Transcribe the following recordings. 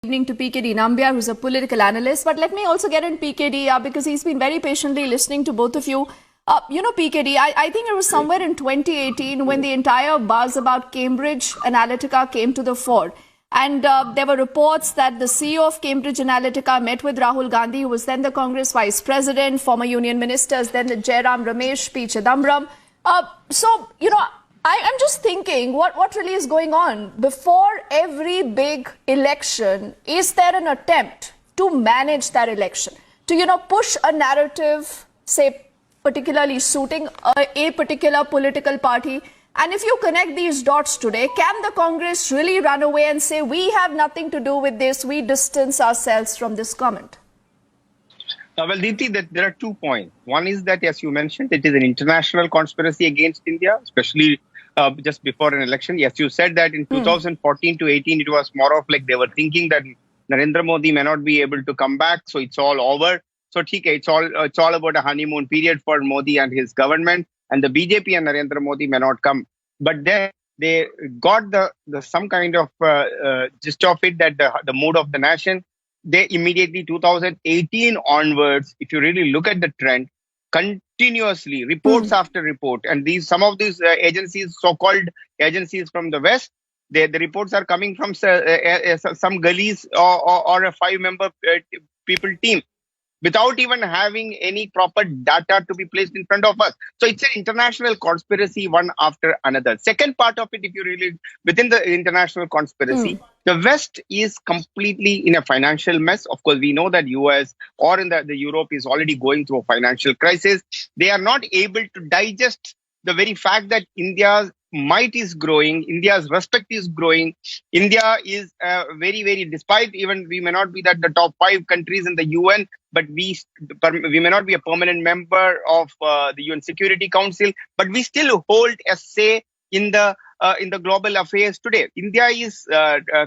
Evening to PKD Nambiar, who's a political analyst. But let me also get in PKD because he's been very patiently listening to both of you. PKD, I think it was somewhere in 2018 when the entire buzz about Cambridge Analytica came to the fore. And there were reports that the CEO of Cambridge Analytica met with Rahul Gandhi, who was then the Congress vice president, former union ministers, then the Jairam Ramesh, P. Chidambaram. I'm just thinking, what really is going on? Before every big election, is there an attempt to manage that election? To, push a narrative, say, particularly suiting a particular political party? And if you connect these dots today, can the Congress really run away and say, we have nothing to do with this, we distance ourselves from this comment? Well, Deepthi, that there are 2 points. One is that, as you mentioned, it is an international conspiracy against India, especially just before an election. Yes, you said that in 2014 to 18, it was more of like they were thinking that Narendra Modi may not be able to come back, so it's all over. So it's all about a honeymoon period for Modi and his government, and the BJP and Narendra Modi may not come. But then they got the some kind of gist of it, that the mood of the nation. They immediately 2018 onwards, if you really look at the trend, continuously reports after report, and some of these agencies, so-called agencies from the West, the reports are coming from some gullies or a 5-member people team, without even having any proper data to be placed in front of us. So it's an international conspiracy, one after another. Second part of it, if you really, within the international conspiracy, the West is completely in a financial mess. Of course, we know that US or in the Europe is already going through a financial crisis. They are not able to digest the very fact that India's might is growing, India's respect is growing. India is very, very, despite even we may not be the top 5 countries in the UN, but we may not be a permanent member of the UN Security Council, but we still hold a say in the global affairs today. India is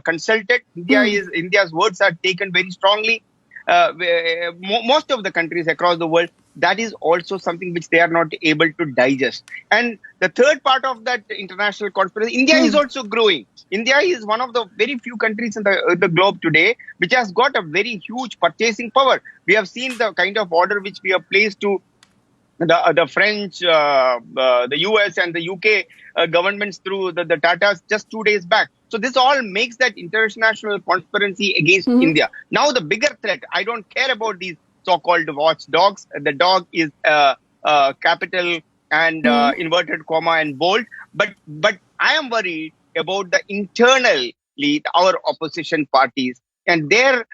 consulted. India's words are taken very strongly. Most of the countries across the world, that is also something which they are not able to digest. And the third part of that international conspiracy, India is also growing. India is one of the very few countries in the globe today which has got a very huge purchasing power. We have seen the kind of order which we have placed to the French, the US and the UK governments through the Tatas just 2 days back. So this all makes that international conspiracy against India. Now the bigger threat, I don't care about these so-called watchdogs. The dog is capital and inverted comma and bold. But I am worried about the internally, our opposition parties, and they're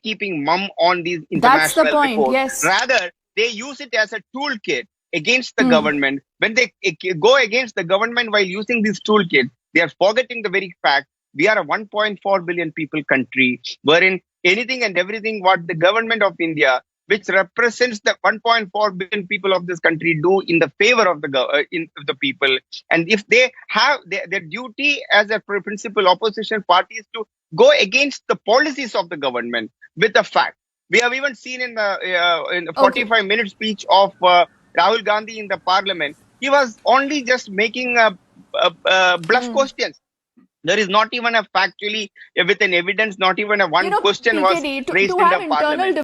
keeping mum on these international That's the point, reports. yes. Rather, they use it as a toolkit against the government. When they go against the government while using this toolkit, they are forgetting the very fact we are a 1.4 billion people country, wherein anything and everything what the government of India, which represents the 1.4 billion people of this country, do in the favor of the people. And if they have their duty as a principal opposition party is to go against the policies of the government with the fact. We have even seen in the 45-minute speech of Rahul Gandhi in the parliament, he was only just making bluff questions. There is not even a factually, with an evidence, not even a one question was raised in the parliament.